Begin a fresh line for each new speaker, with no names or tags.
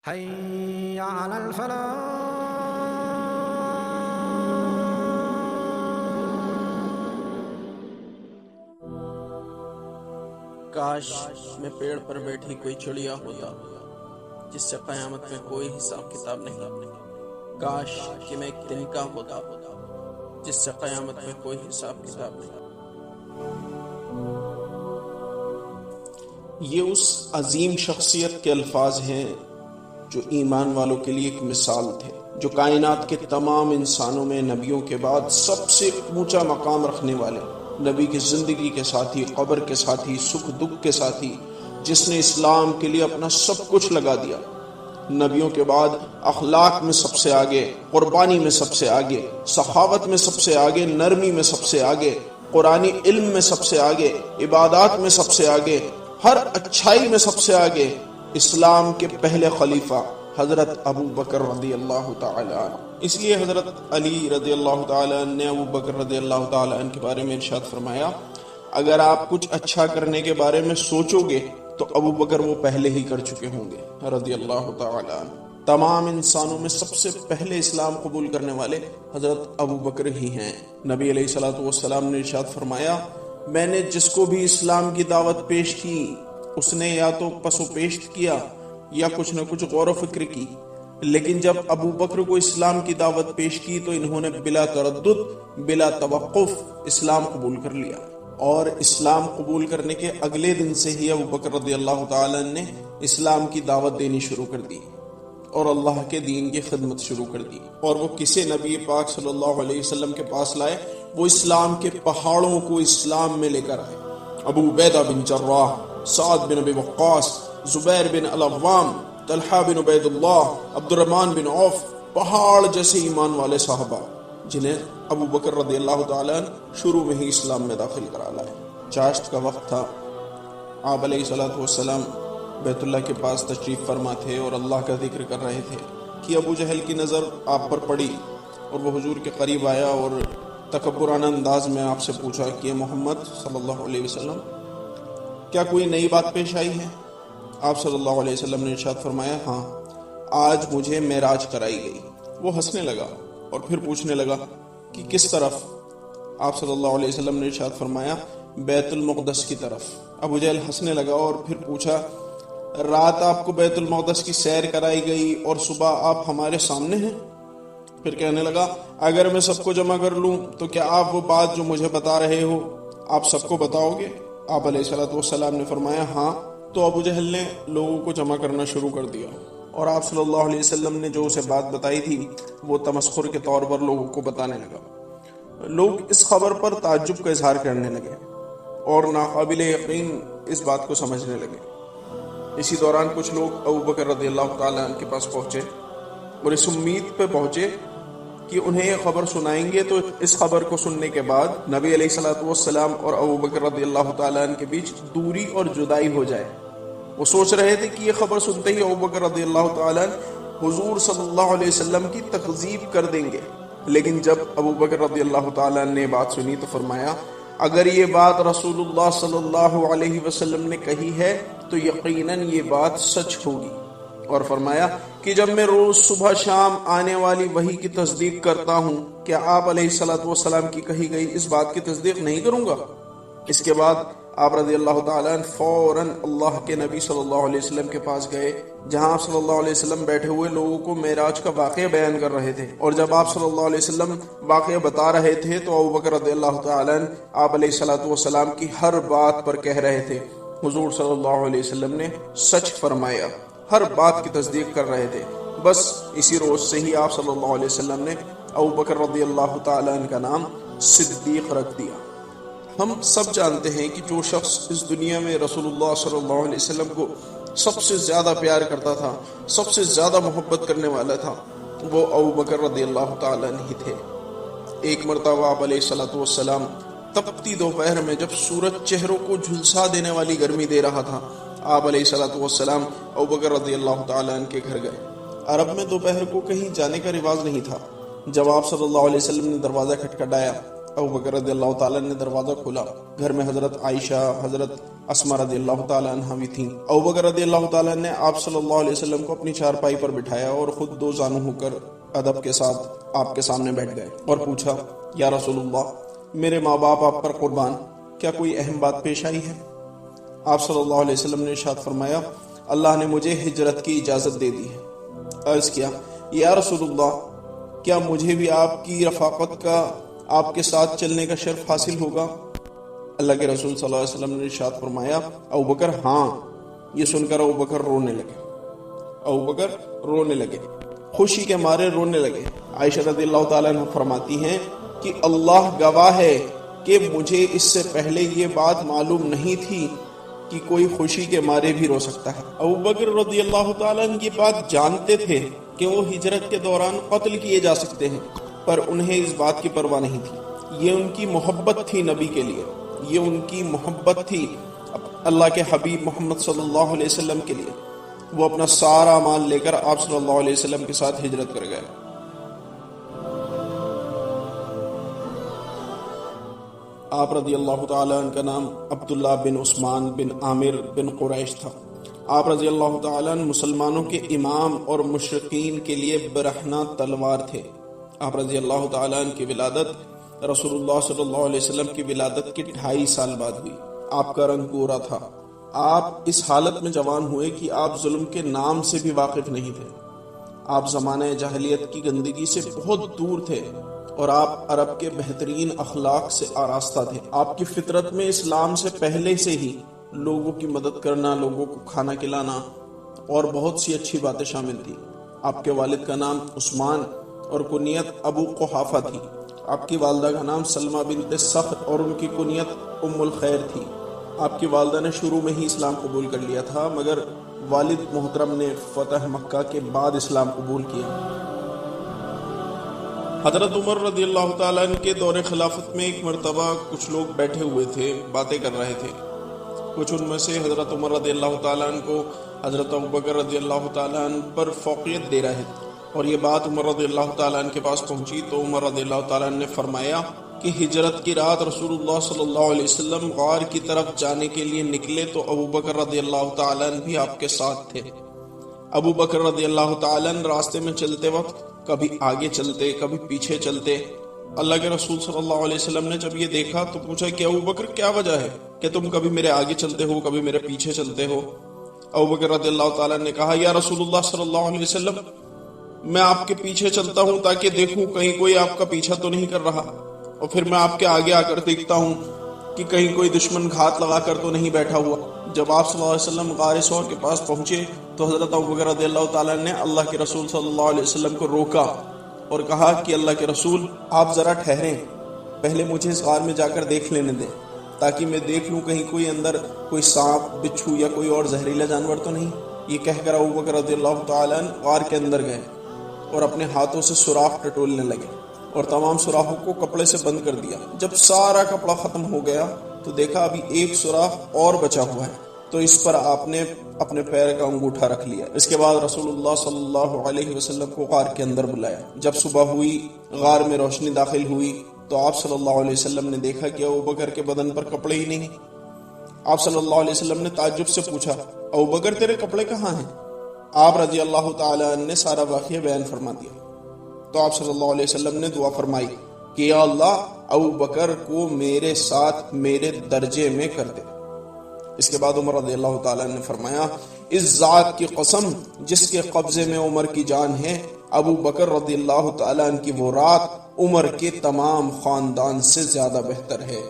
حي على الفلاح.
کاش میں پیڑ پر بیٹھی کوئی چڑیا ہوتا جس سے قیامت میں کوئی حساب کتاب نہیں۔ کاش کہ میں ایک تنکا ہوتا جس سے قیامت میں کوئی حساب کتاب نہیں۔ یہ اس عظیم شخصیت کے الفاظ ہیں جو ایمان والوں کے لیے ایک مثال تھے، جو کائنات کے تمام انسانوں میں نبیوں کے بعد سب سے اونچا مقام رکھنے والے، نبی کی زندگی کے ساتھی، قبر کے ساتھی، سکھ دکھ کے ساتھی، جس نے اسلام کے لیے اپنا سب کچھ لگا دیا۔ نبیوں کے بعد اخلاق میں سب سے آگے، قربانی میں سب سے آگے، سخاوت میں سب سے آگے، نرمی میں سب سے آگے، قرآنی علم میں سب سے آگے، عبادات میں سب سے آگے، ہر اچھائی میں سب سے آگے، اسلام کے پہلے خلیفہ حضرت ابو بکر رضی اللہ تعالی عنہ۔ اس لیے حضرت علی رضی اللہ تعالی عنہ نے ابو بکر رضی اللہ تعالی عنہ کے بارے میں ارشاد فرمایا، اگر آپ کچھ اچھا کرنے کے بارے میں سوچو گے تو ابو بکر وہ پہلے ہی کر چکے ہوں گے رضی اللہ تعالی عنہ۔ تمام انسانوں میں سب سے پہلے اسلام قبول کرنے والے حضرت ابو بکر ہی ہیں۔ نبی علیہ الصلوۃ والسلام نے ارشاد فرمایا، میں نے جس کو بھی اسلام کی دعوت پیش کی اس نے یا تو پس و پیشت کیا یا کچھ نہ کچھ غور و فکر کی، لیکن جب ابو بکر کو اسلام کی دعوت پیش کی تو انہوں نے بلا تردد، بلا توقف اسلام قبول کر لیا، اور اسلام قبول کرنے کے اگلے دن سے ہی ابو بکر رضی اللہ تعالی عنہ نے اسلام کی دعوت دینی شروع کر دی اور اللہ کے دین کی خدمت شروع کر دی۔ اور وہ کسی نبی پاک صلی اللہ علیہ وسلم کے پاس لائے، وہ اسلام کے پہاڑوں کو اسلام میں لے کر آئے۔ ابو عبیدہ بن جراح، سعد بن ابی وقاص، زبیر بن العوام، طلحہ بن عبید اللہ، عبد الرحمن بن عوف، پہاڑ جیسے ایمان والے صحابہ جنہیں ابو بکر رضی اللہ تعالیٰ عنہ شروع میں ہی اسلام میں داخل کرا لائے۔ چاشت کا وقت تھا، آپ علیہ الصلوۃ والسلام بیت اللہ کے پاس تشریف فرما تھے اور اللہ کا ذکر کر رہے تھے کہ ابو جہل کی نظر آپ پر پڑی اور وہ حضور کے قریب آیا اور تکبرانہ انداز میں آپ سے پوچھا کہ محمد صلی اللہ علیہ وسلم، کیا کوئی نئی بات پیش آئی ہے؟ آپ صلی اللہ علیہ وسلم نے ارشاد فرمایا، ہاں، آج مجھے معراج کرائی گئی۔ وہ ہنسنے لگا اور پھر پوچھنے لگا کہ کس طرف؟ آپ صلی اللہ علیہ وسلم نے ارشاد فرمایا، بیت المقدس کی طرف۔ ابو جہل ہنسنے لگا اور پھر پوچھا، رات آپ کو بیت المقدس کی سیر کرائی گئی اور صبح آپ ہمارے سامنے ہیں؟ پھر کہنے لگا، اگر میں سب کو جمع کر لوں تو کیا آپ وہ بات جو مجھے بتا رہے ہو آپ سب کو بتاؤ گے؟ آپ علیہ الصلوۃ والسلام نے فرمایا، ہاں۔ تو ابو جہل نے لوگوں کو جمع کرنا شروع کر دیا اور آپ صلی اللہ علیہ وسلم نے جو اسے بات بتائی تھی وہ تمسخر کے طور پر لوگوں کو بتانے لگا۔ لوگ اس خبر پر تعجب کا اظہار کرنے لگے اور ناقابل یقین اس بات کو سمجھنے لگے۔ اسی دوران کچھ لوگ ابو بکر رضی اللہ تعالیٰ عنہ کے پاس پہنچے اور اس امید پہ پہنچے کہ انہیں یہ خبر سنائیں گے تو اس خبر کو سننے کے بعد نبی علیہ الصلوۃ والسلام اور ابو بکر رضی اللہ تعالیٰ عنہ کے بیچ دوری اور جدائی ہو جائے۔ وہ سوچ رہے تھے کہ یہ خبر سنتے ہی ابو بکر رضی اللہ تعالیٰ عنہ حضور صلی اللہ علیہ وسلم کی تکذیب کر دیں گے، لیکن جب ابو بکر رضی اللہ تعالیٰ عنہ نے بات سنی تو فرمایا، اگر یہ بات رسول اللہ صلی اللہ علیہ وسلم نے کہی ہے تو یقیناً یہ بات سچ ہوگی، اور فرمایا کہ جب میں روز صبح شام آنے والی وحی کی تصدیق کرتا ہوں، کیا آپ علیہ الصلوۃ والسلام کی کہی گئی اس بات کی تصدیق نہیں کروں گا؟ اس کے بعد آپ رضی اللہ تعالیٰ عنہ فوراً اللہ کے نبی صلی اللہ علیہ وسلم کے پاس گئے، جہاں آپ صلی اللہ علیہ وسلم بیٹھے ہوئے لوگوں کو معراج کا واقعہ بیان کر رہے تھے، اور جب آپ صلی اللہ علیہ وسلم واقعہ بتا رہے تھے تو ابو بکر رضی اللہ تعالیٰ عنہ آپ علیہ الصلوۃ والسلام کی ہر بات پر کہہ رہے تھے، حضور صلی اللہ علیہ وسلم نے سچ فرمایا، ہر بات کی تصدیق کر رہے تھے۔ بس اسی روز سے ہی آپ صلی اللہ علیہ وسلم نے ابو بکر رضی اللہ تعالیٰ عنہ کا نام صدیق رکھ دیا۔ ہم سب جانتے ہیں کہ جو شخص اس دنیا میں رسول اللہ صلی اللہ علیہ وسلم کو سب سے زیادہ پیار کرتا تھا، سب سے زیادہ محبت کرنے والا تھا، وہ ابو بکر رضی اللہ تعالیٰ عنہ ہی تھے۔ ایک مرتبہ آپ علیہ الصلوۃ والسلام تپتی دوپہر میں جب سورج چہروں کو جھلسا دینے والی گرمی دے رہا تھا، آپ علیہ الصلوۃ والسلام ابو بکر رضی اللہ تعالیٰ عنہ کے گھر گئے۔ عرب میں دوپہر کو کہیں جانے کا رواج نہیں تھا۔ جب آپ صلی اللہ علیہ وسلم نے دروازہ کھٹکھٹایا، ابو بکر رضی اللہ تعالیٰ نے دروازہ کھولا۔ گھر میں حضرت عائشہ، حضرت اسما رضی اللہ تعالیٰ عنہ بھی تھیں۔ ابوبکر رضی اللہ تعالیٰ نے آپ صلی اللہ علیہ وسلم کو اپنی چارپائی پر بٹھایا اور خود دو زانو ہو کر ادب کے ساتھ آپ کے سامنے بیٹھ گئے اور پوچھا، یا رسول اللہ، میرے ماں باپ آپ پر قربان، کیا کوئی اہم بات پیش آئی ہے؟ آپ صلی اللہ علیہ وسلم نے ارشاد فرمایا، اللہ نے مجھے ہجرت کی اجازت دے دی ہے۔ عرض کیا، یا رسول اللہ، کیا مجھے بھی آپ کی رفاقت کا، آپ کے ساتھ چلنے کا شرف حاصل ہوگا؟ اللہ کے رسول صلی اللہ علیہ وسلم نے ارشاد فرمایا، ابوبکر ہاں۔ یہ سن کر ابوبکر رونے لگے، خوشی کے مارے رونے لگے۔ عائشہ رضی اللہ تعالیٰ عنہ فرماتی ہیں کہ اللہ گواہ ہے کہ مجھے اس سے پہلے یہ بات معلوم نہیں تھی کہ کوئی خوشی کے مارے بھی رو سکتا ہے۔ ابوبکر رضی اللہ تعالیٰ عنہ یہ بات جانتے تھے کہ وہ ہجرت کے دوران قتل کیے جا سکتے ہیں، پر انہیں اس بات کی پرواہ نہیں تھی۔ یہ ان کی محبت تھی نبی کے لیے، یہ ان کی محبت تھی اللہ کے حبیب محمد صلی اللہ علیہ وسلم کے لیے۔ وہ اپنا سارا مال لے کر آپ صلی اللہ علیہ وسلم کے ساتھ ہجرت کر گئے۔ آپ رضی اللہ تعالیٰ عنہ کا نام عبداللہ بن عثمان بن عامر بن قریش تھا۔ آپ رضی اللہ تعالیٰ عنہ مسلمانوں کے امام اور مشرقین کے لیے برہنہ تلوار تھے۔ آپ رضی اللہ تعالیٰ عنہ کی ولادت رسول اللہ صلی اللہ علیہ وسلم کی ولادت کے 2.5 سال بعد ہوئی۔ آپ کا رنگ گورا تھا۔ آپ اس حالت میں جوان ہوئے کہ آپ ظلم کے نام سے بھی واقف نہیں تھے۔ آپ زمانہ جاہلیت کی گندگی سے بہت دور تھے اور آپ عرب کے بہترین اخلاق سے آراستہ تھے۔ آپ کی فطرت میں اسلام سے پہلے سے ہی لوگوں کی مدد کرنا، لوگوں کو کھانا کھلانا اور بہت سی اچھی باتیں شامل تھی۔ آپ کے والد کا نام عثمان اور کنیت ابو قحافہ تھی۔ آپ کی والدہ کا نام سلمہ بنت صخر اور ان کی کنیت ام الخیر تھی۔ آپ کی والدہ نے شروع میں ہی اسلام قبول کر لیا تھا، مگر والد محترم نے فتح مکہ کے بعد اسلام قبول کیا۔ حضرت عمر رضی اللہ تعالیٰ عنہ کے دور خلافت میں ایک مرتبہ کچھ لوگ بیٹھے ہوئے تھے، باتیں کر رہے تھے۔ کچھ ان میں سے حضرت عمر رضی اللہ تعالیٰ عنہ کو حضرت ابوبکر رضی اللہ تعالیٰ عنہ پر فوقیت دے رہے تھے، اور یہ بات عمر رضی اللہ تعالیٰ عنہ کے پاس پہنچی تو عمر رضی اللہ تعالیٰ عنہ نے فرمایا کہ ہجرت کی رات رسول اللہ صلی اللہ علیہ وسلم غار کی طرف جانے کے لیے نکلے تو ابوبکر رضی اللہ تعالیٰ عنہ بھی آپ کے ساتھ تھے۔ ابوبکر رضی اللہ تعالیٰ عنہ راستے میں چلتے وقت کبھی آگے چلتے، کبھی پیچھے چلتے۔ اللہ کے رسول صلی اللہ علیہ وسلم نے جب یہ دیکھا تو پوچھا کہ ابوبکر کیا وجہ ہے کہ تم کبھی میرے آگے چلتے ہو، کبھی میرے پیچھے چلتے ہو؟ ابوبکر رضی اللہ تعالیٰ نے کہا، یا رسول اللہ صلی اللہ علیہ وسلم، میں آپ کے پیچھے چلتا ہوں تاکہ دیکھوں کہیں کوئی آپ کا پیچھا تو نہیں کر رہا، اور پھر میں آپ کے آگے آ کر دیکھتا ہوں کہ کہیں کوئی دشمن گھات لگا کر تو نہیں بیٹھا ہوا۔ جب آپ صلی اللہ علیہ وسلم غار ثور کے پاس پہنچے تو حضرت ابوبکر رضی اللہ تعالیٰ نے اللہ کے رسول صلی اللہ علیہ وسلم کو روکا اور کہا کہ اللہ کے رسول، آپ ذرا ٹھہریں، پہلے مجھے اس غار میں جا کر دیکھ لینے دیں تاکہ میں دیکھ لوں کہیں کوئی اندر کوئی سانپ، بچھو یا کوئی اور زہریلا جانور تو نہیں۔ یہ کہہ کر ابوبکر رضی اللہ تعالیٰ غار کے اندر گئے اور اپنے ہاتھوں سے سوراخ ٹٹولنے لگے اور تمام سوراخوں کو کپڑے سے بند کر دیا۔ جب سارا کپڑا ختم ہو گیا تو دیکھا ابھی ایک سوراخ اور بچا ہوا ہے، تو اس پر آپ نے اپنے پیر کا انگوٹھا رکھ لیا۔ اس کے بعد رسول اللہ صلی اللہ علیہ وسلم کو غار کے اندر بلایا۔ جب صبح ہوئی، غار میں روشنی داخل ہوئی تو آپ صلی اللہ علیہ وسلم نے دیکھا کہ ابوبکر کے بدن پر کپڑے ہی نہیں۔ آپ صلی اللہ علیہ وسلم نے تعجب سے پوچھا، ابوبکر تیرے کپڑے کہاں ہیں؟ آپ رضی اللہ تعالیٰ عنہ نے سارا واقعہ بیان فرما دیا۔ تو آپ صلی اللہ علیہ وسلم نے دعا فرمائی کہ یا اللہ، ابوبکر کو میرے ساتھ میرے درجے میں کر دے۔ اس کے بعد عمر رضی اللہ تعالیٰ نے فرمایا، اس ذات کی قسم جس کے قبضے میں عمر کی جان ہے، ابوبکر رضی اللہ تعالیٰ عنہ کی وہ رات عمر کے تمام خاندان سے زیادہ بہتر ہے۔